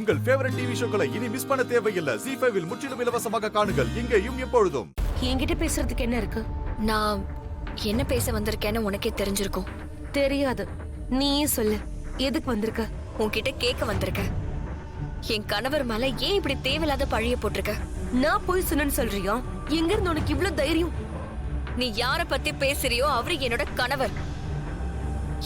உங்கள் favourite TV ஷோக்களை இனி miss பண்ண தேவையில்லை. ZEE5 இல் முற்றிலும் இலவசமாக காணுங்கள், இங்கேயும் எப்பொழுதும். என்கிட்ட பேசுறதுக்கு என்ன இருக்கு? நான் என்ன பேச வந்திருக்கேன்னு உனக்கே தெரிஞ்சிருக்கும். தெரியாது, நீயே சொல்லு. எதுக்கு வந்திருக்க? உன்கிட்ட கேட்க வந்திருக்க. என் கணவர் மேல ஏன் இப்படி தேவையில்லாத பழிய போட்டிருக்க? நான் போய் சொன்னேன்னு சொல்றியா? எங்க இருந்து உனக்கு இவ்ளோ தைரியம்? நீ யார பத்தி பேசுறியோ அவரு என்னோட கணவர்.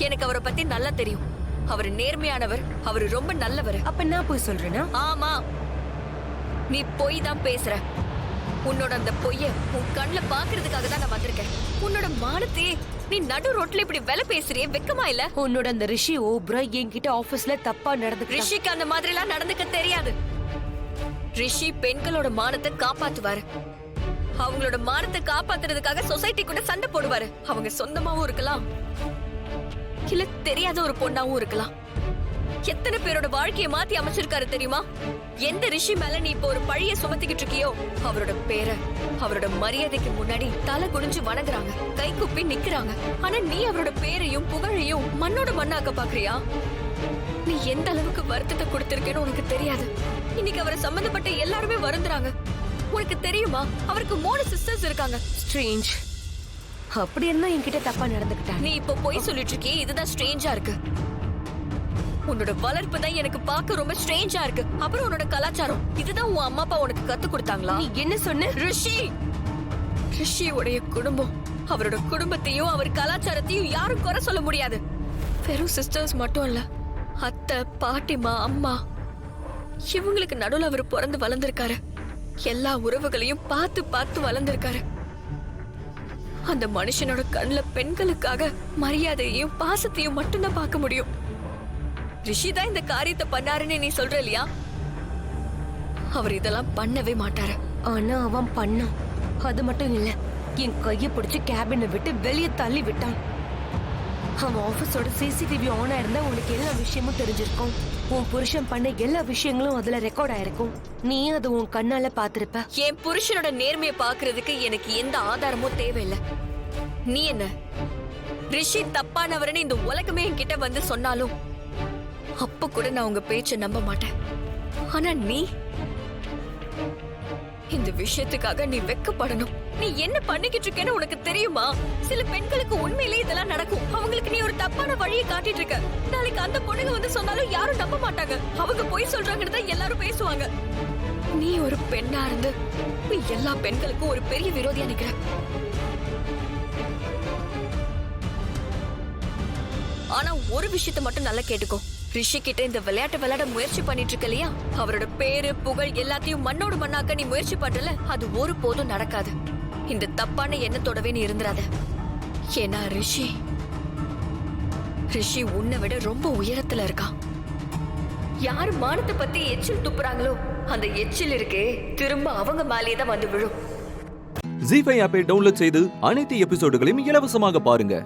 எனக்கு அவரை பத்தி நல்லா தெரியும். அவரு நேர்மையானவர், அவரு ரொம்ப நல்லவர். அப்ப நான் போய் சொல்றேனா? ஆமா, நீ பொய் தான் பேசுற. உன்னோட அந்த பொய்ய உன் கண்ணுல பாக்குறதுக்காக தான் நான் வந்திருக்கேன். உன்னோட மானத்தையே நீ நடு ரோட்ல இப்படி வேலை பேசுறியே, வெக்கமா இல்ல? உன்னோட அந்த ரிஷி ஓப்ரா என்கிட்ட ஆபீஸ்ல தப்பா நடந்து. ரிஷிக்கு அந்த மாதிரி எல்லாம் நடந்துக்க தெரியாது. ரிஷி பெண்களோட மானத்தை காப்பாத்துவாரு. அவங்களோட மானத்தை காப்பாத்துறதுக்காக சொசைட்டி கூட சண்டை போடுவாரு. அவங்க சொந்தமாவும் இருக்கலாம், இல்ல தெரியாத ஒரு பொண்ணாவும் இருக்கலாம். எத்தனை பேரோட வாழ்க்கையை மாத்தி அமைச்சிருக்காரு தெரியுமா? எந்த ரிஷி மேல நீ இப்ப ஒரு பழிய சுமத்திக்கிட்டு இருக்கியோ அவரோட பேரை, அவரோட மரியாதைக்கு முன்னாடி தலை குனிஞ்சு வணங்குறாங்க, கை குப்பி நிக்கிறாங்க. ஆனா நீ அவரோட பேரையும் புகழையும் மண்ணோட மண்ணாக்க பாக்குறியா? நீ எந்த அளவுக்கு வருத்தத்தை கொடுத்திருக்கேன்னு உனக்கு தெரியாது. இன்னைக்கு அவரை சம்பந்தப்பட்ட எல்லாருமே வருந்துறாங்க. உனக்கு தெரியுமா, அவருக்கு 3 சிஸ்டர்ஸ் இருக்காங்க. ஸ்ட்ரேஞ்ச். அப்படி இருந்தா என்கிட்ட தப்பா நடந்துக்கிட்டாங்க. நீ இப்ப போய் சொல்லிட்டு இருக்கியே, இதுதான் ஸ்ட்ரேஞ்சா இருக்கு. உன்னோட வளர்ப்பு தான் எனக்கு பார்க்க ரொம்ப ஸ்ட்ரேஞ்சா இருக்கு. அப்புறம் உன்னோட கலாச்சாரம், இதுதான் உன் அம்மா அப்பா உனக்கு கத்து கொடுத்தாங்களா? நீ என்ன சொன்ன? ரிஷியோடைய குடும்பம், அவரோட குடும்பத்தையும் அவர் கலாச்சாரத்தையும் யாரும் குறை சொல்ல முடியாது. வெறும் சிஸ்டர்ஸ் மட்டும் இல்ல, அத்தை, பாட்டிமா, அம்மா, இவங்களுக்கு நடுவில் அவர் பிறந்து வளர்ந்திருக்காரு. எல்லா உறவுகளையும் பார்த்து பார்த்து வளர்ந்திருக்காரு. அந்த மனுஷனோட கண்ணுல பெண்களுக்காக மரியாதையையும் பாசத்தையும் மட்டும்தான் பார்க்க முடியும். ரிஷி தான் இந்த காரியத்தை பண்ணாருன்னு நீ சொல்ற இல்லையா? அவர் இதெல்லாம் பண்ணவே மாட்டாரு. ஆனா அவன் பண்ணான். அது மட்டும் இல்ல, என் கையை பிடிச்சு கேபினை விட்டு வெளியே தள்ளி விட்டான். அவன் ஆபீஸோட சிசிடிவி ஆன் ஆயிருந்தா உனக்கு எல்லா விஷயமும் தெரிஞ்சிருக்கும். உன் புருஷன் பண்ண எல்லா விஷயங்களும் அதுல ரெக்கார்ட் ஆயிருக்கும். நீ அது உன் கண்ணால பாத்திருப்ப. என் புருஷனோட நேர்மையை பாக்குறதுக்கு எனக்கு எந்த ஆதாரமும் தேவையில்லை. நீ என்ன ரிஷி தப்பானவர்னு இந்த உலகமே என்கிட்ட வந்து சொன்னாலும் அப்ப கூட நான் உங்க பேச்ச நம்ப மாட்டேன். ஆனா நீ இந்த விஷயத்துக்காக நீ வெக்கப்படணும். நீ என்ன பண்ணிக்கிட்டு இருக்கேன்னு உனக்கு தெரியுமா? சில பெண்களுக்கு உண்மையிலேயே இதெல்லாம் நடக்கும். அவங்களுக்கு நீ ஒரு தப்பான வழியை காட்டிட்டு இருக்க. நாளைக்கு அந்த பொண்ணுங்க வந்து சொன்னாலும் யாரும் நம்ப மாட்டாங்க. அவங்க போய் சொல்றாங்கன்னு தான் எல்லாரும் பேசுவாங்க. நீ ஒரு பெண்ணா இருந்து நீ எல்லா பெண்களுக்கும் ஒரு பெரிய விரோதியா நிக்கிற. ஆனா ஒரு விஷயத்தை மட்டும் நல்லா கேட்டுக்கோ. ரிஷி கிட்ட இந்த விளையாட்டு விளையாட முயற்சி பண்ணிட்டு இருக்க இல்லையா? அவரோட பேரு புகழ் எல்லாத்தையும் மண்ணோடு மண்ணாக்க நீ முயற்சி பண்றல, அது ஒரு போதும் நடக்காது. இந்த தப்பான எண்ணத்தோடவே நீ இருந்துராத. ஏன்னா ரிஷி உன்னை விட ரொம்ப உயரத்துல இருக்கான். யாரு மானத்தை பத்தி எச்சில் துப்புறாங்களோ அந்த எச்சில் இருக்கே திரும்ப அவங்க மேலேயே தான் வந்து விழும். ZEE5 ஆப்பை டவுன்லோட் செய்து அனைத்து எபிசோடுகளையும் இலவசமாக பாருங்க.